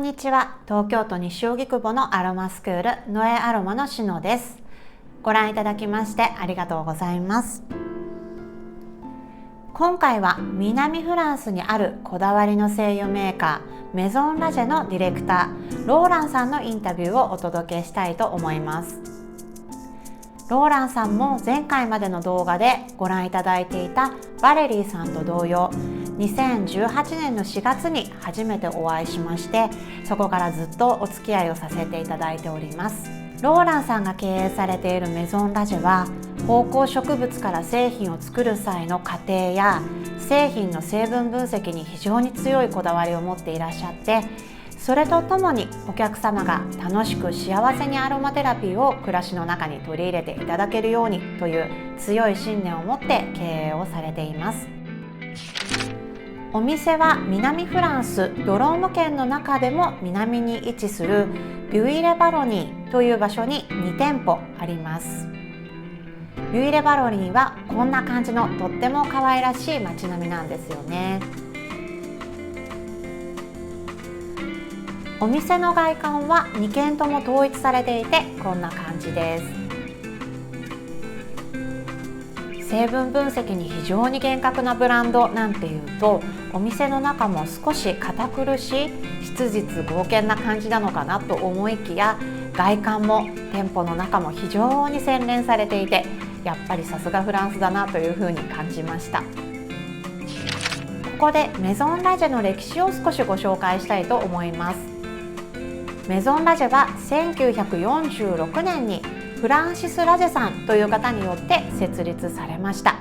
んにちは。東京都西荻窪のアロマスクールノエアロマのしのです。ご覧いただきましてありがとうございます。今回は南フランスにあるこだわりの精油メーカーメゾンラジェのディレクターローランさんのインタビューをお届けしたいと思います。ローランさんも前回までの動画でご覧いただいていたバレリーさんと同様、2018年の4月に初めてお会いしまして、そこからずっとお付き合いをさせていただいております。ローランさんが経営されているメゾンラジェは、芳香植物から製品を作る際の過程や製品の成分分析に非常に強いこだわりを持っていらっしゃって、それとともにお客様が楽しく幸せにアロマテラピーを暮らしの中に取り入れていただけるようにという強い信念を持って経営をされています。お店は南フランスドローム県の中でも南に位置するビュイレ・バロニーという場所に2店舗あります。ビュイレ・バロニーはこんな感じのとっても可愛らしい街並みなんですよね。お店の外観は2軒とも統一されていてこんな感じです。成分分析に非常に厳格なブランドなんていうと、お店の中も少し堅苦しい質実剛健な感じなのかなと思いきや、外観も店舗の中も非常に洗練されていて、やっぱりさすがフランスだなというふうに感じました。ここでメゾンラジェの歴史を少しご紹介したいと思います。メゾンラジェは1946年にフランシス・ラジェさんという方によって設立されました。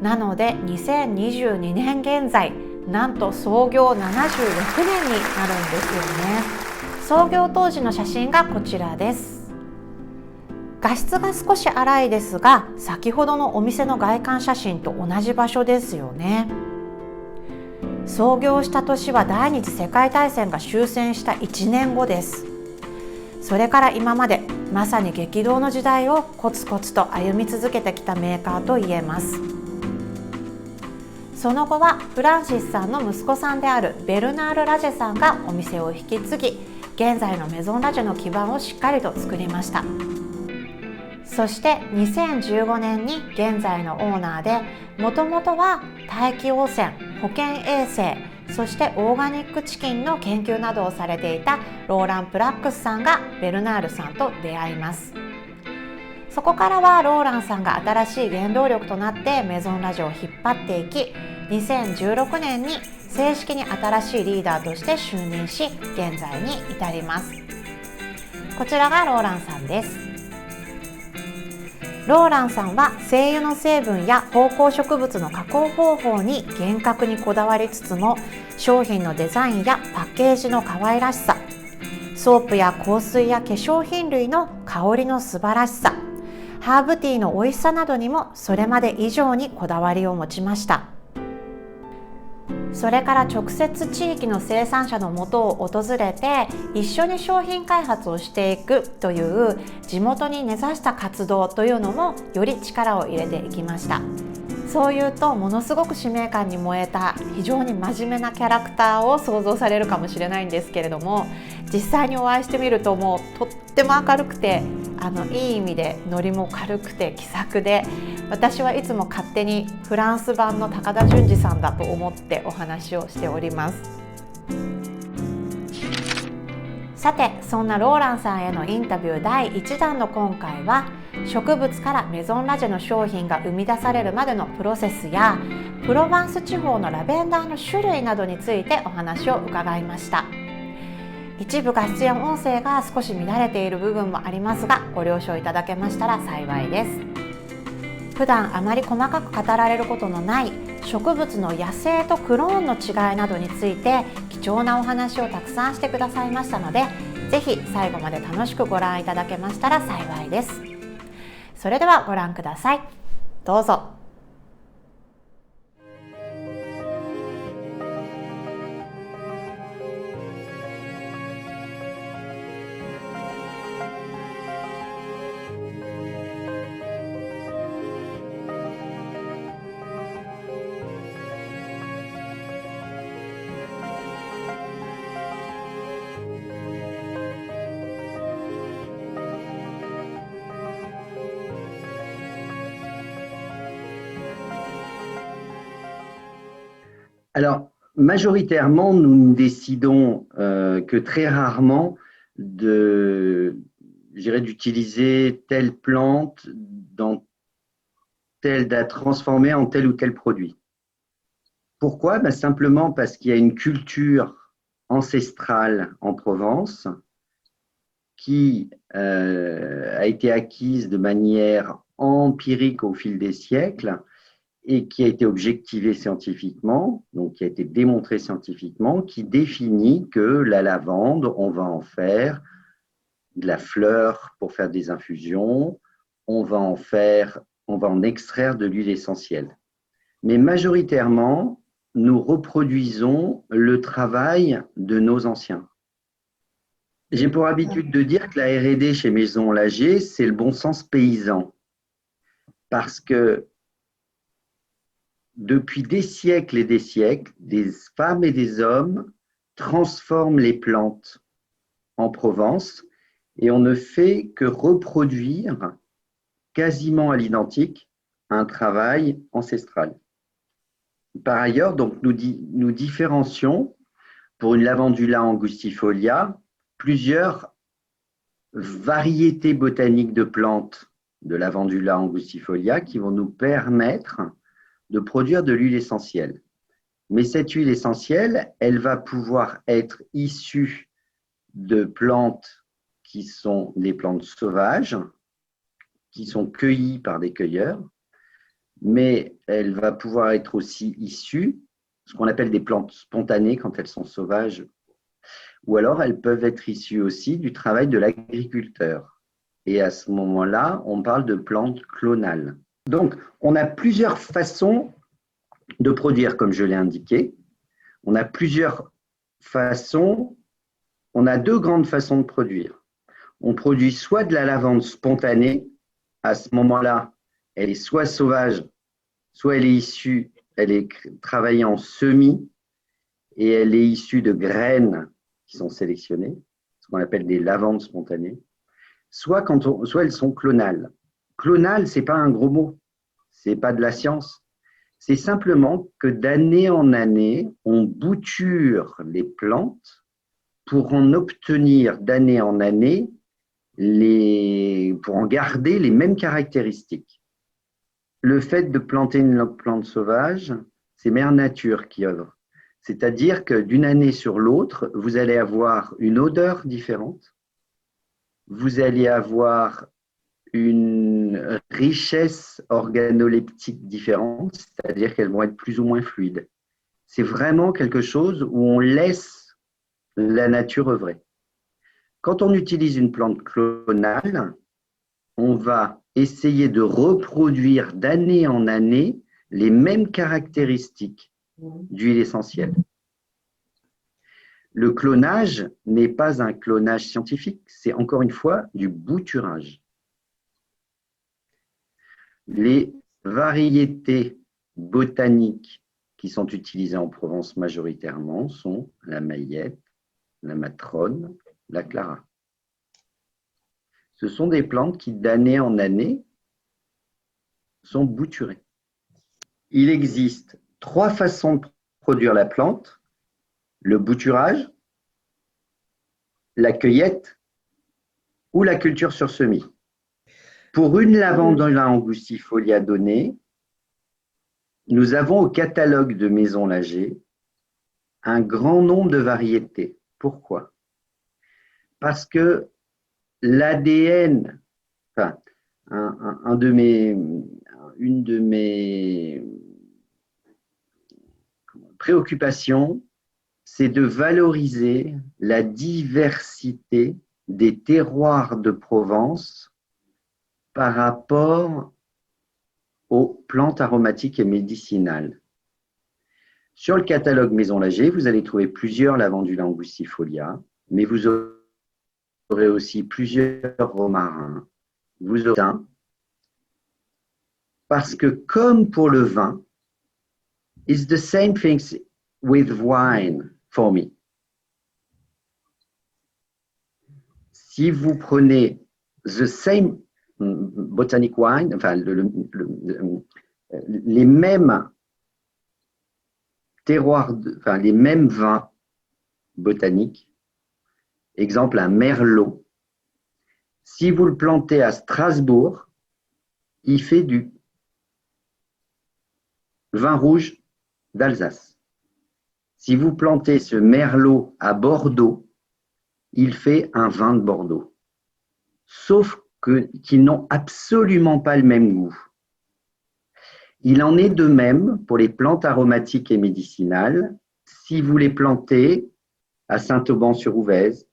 なので2022年現在、なんと創業76年になるんですよね。創業当時の写真がこちらです。画質が少し荒いですが、先ほどのお店の外観写真と同じ場所ですよね。創業した年は第二次世界大戦が終戦した1年後です。それから今までまさに激動の時代をコツコツと歩み続けてきたメーカーと言えます。その後はフランシスさんの息子さんであるベルナール・ラジェさんがお店を引き継ぎ、現在のメゾンラジェの基盤をしっかりと作りました。そして2015年に現在のオーナーで、もともとは大気汚染、保健衛生、そしてオーガニックチキンの研究などをされていたローラン・プラックスさんがベルナールさんと出会います。そこからはローランさんが新しい原動力となってメゾンラジオを引っ張っていき、2016年に正式に新しいリーダーとして就任し、現在に至ります。こちらがローランさんです。ローランさんは精油の成分や芳香植物の加工方法に厳格にこだわりつつも、商品のデザインやパッケージの可愛らしさ、ソープや香水や化粧品類の香りの素晴らしさ、ハーブティーの美味しさなどにもそれまで以上にこだわりを持ちました。それから直接地域の生産者のもとを訪れて一緒に商品開発をしていくという地元に根ざした活動というのもより力を入れていきました。そういうとものすごく使命感に燃えた非常に真面目なキャラクターを想像されるかもしれないんですけれども、実際にお会いしてみるともうとっても明るくて、いい意味でノリも軽くて気さくで、私はいつも勝手にフランス版の高田純次さんだと思ってお話をしております。さて、そんなローランさんへのインタビュー第1弾の今回は、植物からメゾンラジェの商品が生み出されるまでのプロセスやプロヴァンス地方のラベンダーの種類などについてお話を伺いました。一部画質や音声が少し乱れている部分もありますが、ご了承いただけましたら幸いです。普段あまり細かく語られることのない植物の野生とクローンの違いなどについて貴重なお話をたくさんしてくださいましたので、ぜひ最後まで楽しくご覧いただけましたら幸いです。それではご覧ください。どうぞ。Alors, majoritairement, nous ne décidons que très rarement d'utiliser telle plante à transformer en tel ou tel produit. Pourquoi? Ben, simplement parce qu'il y a une culture ancestrale en Provence qui a été acquise de manière empirique au fil des siècles et qui a été objectivée scientifiquement, donc qui a été démontrée scientifiquement, qui définit que la lavande, on va en faire de la fleur pour faire des infusions, on va en extraire de l'huile essentielle. Mais majoritairement, nous reproduisons le travail de nos anciens. J'ai pour habitude de dire que la R&D chez Maison Lager, c'est le bon sens paysan. Parce que depuis des siècles et des siècles, des femmes et des hommes transforment les plantes en Provence et on ne fait que reproduire quasiment à l'identique un travail ancestral. Par ailleurs, donc, nous différencions pour une Lavandula angustifolia plusieurs variétés botaniques de plantes de Lavandula angustifolia qui vont nous permettre de produire de l'huile essentielle. Mais cette huile essentielle, elle va pouvoir être issue de plantes qui sont des plantes sauvages, qui sont cueillies par des cueilleurs, mais elle va pouvoir être aussi issue, ce qu'on appelle des plantes spontanées quand elles sont sauvages, ou alors elles peuvent être issues aussi du travail de l'agriculteur. Et à ce moment-là, on parle de plantes clonales. Donc, on a plusieurs façons de produire, comme je l'ai indiqué. On a plusieurs façons, on a deux grandes façons de produire. On produit soit de la lavande spontanée, à ce moment-là, elle est soit sauvage, soit elle est travaillée en semis et elle est issue de graines qui sont sélectionnées, ce qu'on appelle des lavandes spontanées, soit elles sont clonales. Clonal, ce n'est pas un gros mot, ce n'est pas de la science. C'est simplement que d'année en année, on bouture les plantes pour en obtenir d'année en année, pour en garder les mêmes caractéristiques. Le fait de planter une plante sauvage, c'est Mère Nature qui œuvre. C'est-à-dire que d'une année sur l'autre, vous allez avoir une odeur différente, vous allez avoir une richesse organoleptique différente, c'est-à-dire qu'elles vont être plus ou moins fluides. C'est vraiment quelque chose où on laisse la nature œuvrer. Quand on utilise une plante clonale, on va essayer de reproduire d'année en année les mêmes caractéristiques d'huile essentielle. Le clonage n'est pas un clonage scientifique, c'est encore une fois du bouturage. Les variétés botaniques qui sont utilisées en Provence majoritairement sont la maillette, la matrone, la clara. Ce sont des plantes qui, d'année en année, sont bouturées. Il existe trois façons de produire la plante: le bouturage, la cueillette ou la culture sur semis. Pour une Lavandula angustifolia donnée, nous avons au catalogue de Maison Lager un grand nombre de variétés. Pourquoi? Parce que l'ADN, enfin, une de mes préoccupations, c'est de valoriser la diversité des terroirs de Provence par rapport aux plantes aromatiques et médicinales. Sur le catalogue Maison Lager, vous allez trouver plusieurs Lavandula angustifolia, mais vous aurez aussi plusieurs romarins, vous aurez un, parce que comme pour le vin, it's the same things with wine for me. Si vous prenez the same botanic wine, enfin les mêmes terroirs, enfin les mêmes vins botaniques. Exemple, un merlot. Si vous le plantez à Strasbourg, il fait du vin rouge d'Alsace. Si vous plantez ce merlot à Bordeaux, il fait un vin de Bordeaux. Sauf qu'ils n'ont absolument pas le même goût. Il en est de même pour les plantes aromatiques et médicinales. Si vous les plantez à Saint-Auban-sur-Ouvèze,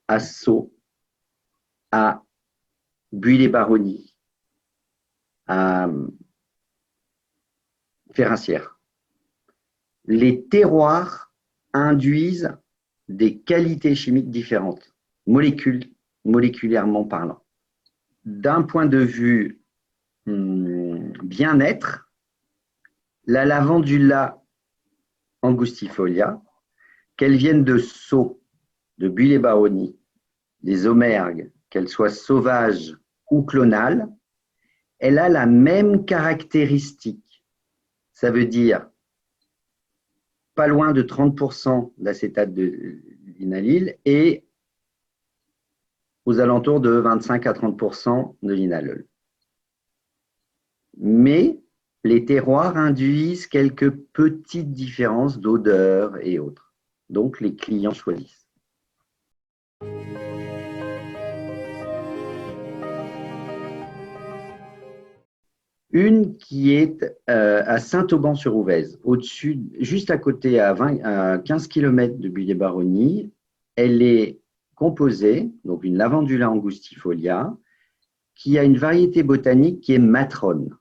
à Sceaux, à Buis-les-Baronnies, à Ferrassières, les terroirs induisent des qualités chimiques différentes, moléculairement parlant. D'un point de vue bien-être, la lavandula angustifolia, qu'elle vienne de Sceaux, de Buis-les-Baronnies, des Aumergues, qu'elle soit sauvage ou clonale, elle a la même caractéristique. Ça veut dire pas loin de 30% d'acétate de linalyle et aux alentours de 25 à 30% de linalol. Mais les terroirs induisent quelques petites différences d'odeur et autres. Donc, les clients choisissent. Une qui est à Saint-Auban-sur-Ouvèze, au-dessus, juste à côté, à 15 km de Buis-les-Baronnies. Elle est composée, donc une lavandula angustifolia, qui a une variété botanique qui est matrone.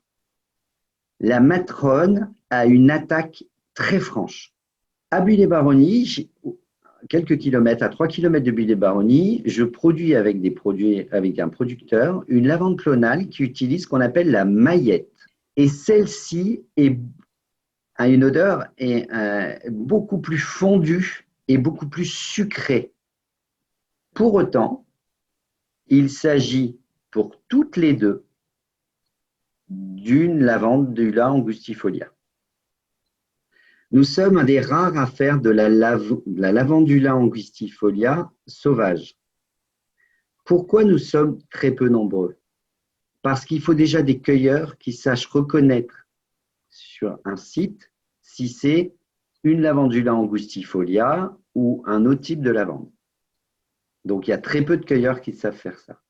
La matrone a une attaque très franche. À Buis-les-Baronnies, quelques kilomètres, à 3 km de Buis-les-Baronnies, je produis avec un producteur une lavande clonale qui utilise ce qu'on appelle la maillette. Et celle-ci a une odeur beaucoup plus fondue et beaucoup plus sucrée. Pour autant, il s'agit pour toutes les deux d'une lavandula angustifolia. Nous sommes un des rares à faire de la lavandula angustifolia sauvage. Pourquoi nous sommes très peu nombreux? Parce qu'il faut déjà des cueilleurs qui sachent reconnaître sur un site si c'est une lavandula angustifolia ou un autre type de lavande. Donc il y a très peu de cueilleurs qui savent faire ça.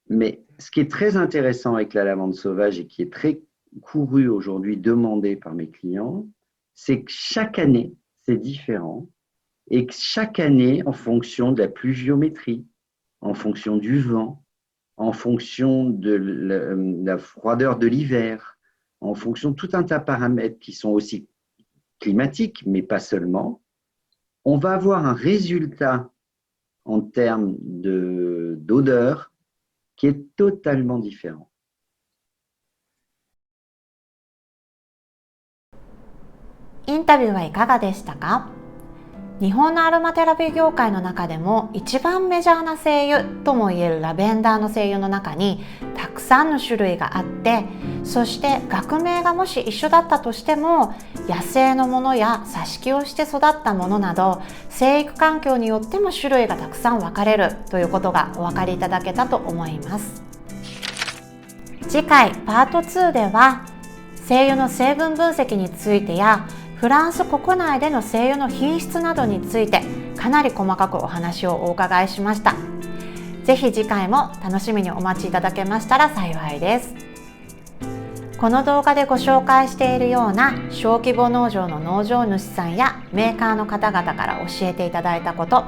Mais ce qui est très intéressant avec la lavande sauvage et qui est très couru aujourd'hui, demandé par mes clients, c'est que chaque année, c'est différent et que chaque année, en fonction de la pluviométrie, en fonction du vent, en fonction de la froideur de l'hiver, en fonction de tout un tas de paramètres qui sont aussi climatiques, mais pas seulement, on va avoir un résultat en termes d'odeur qui est totalement différent. インタビューはいかがでしたか？日本のアロマテラピー業界の中でも一番メジャーな精油ともいえるラベンダーの精油の中にたくさんの種類があって、そして学名がもし一緒だったとしても野生のものや挿し木をして育ったものなど生育環境によっても種類がたくさん分かれるということがお分かりいただけたと思います。次回パート2では精油の成分分析についてやフランス国内での精油の品質などについてかなり細かくお話をお伺いしました。ぜひ次回も楽しみにお待ちいただけましたら幸いです。この動画でご紹介しているような小規模農場の農場主さんやメーカーの方々から教えていただいたこと、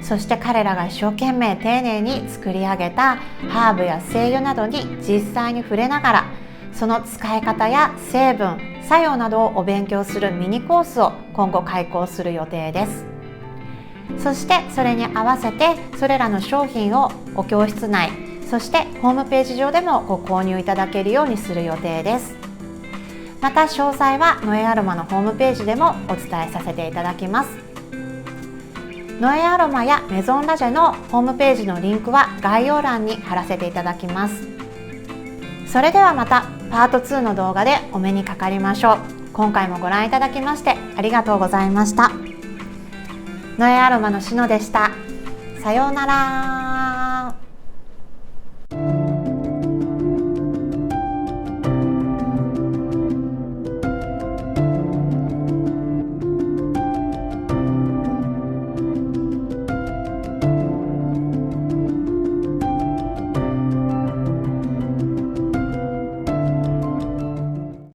そして彼らが一生懸命丁寧に作り上げたハーブや精油などに実際に触れながら、その使い方や成分、作用などをお勉強するミニコースを今後開講する予定です。そしてそれに合わせてそれらの商品をお教室内、そしてホームページ上でもご購入いただけるようにする予定です。また詳細はノエアロマのホームページでもお伝えさせていただきます。ノエアロマやメゾンラジェのホームページのリンクは概要欄に貼らせていただきます。それではまたパート2の動画でお目にかかりましょう。今回もご覧いただきましてありがとうございました。ノエアロマのしのでした。さようなら。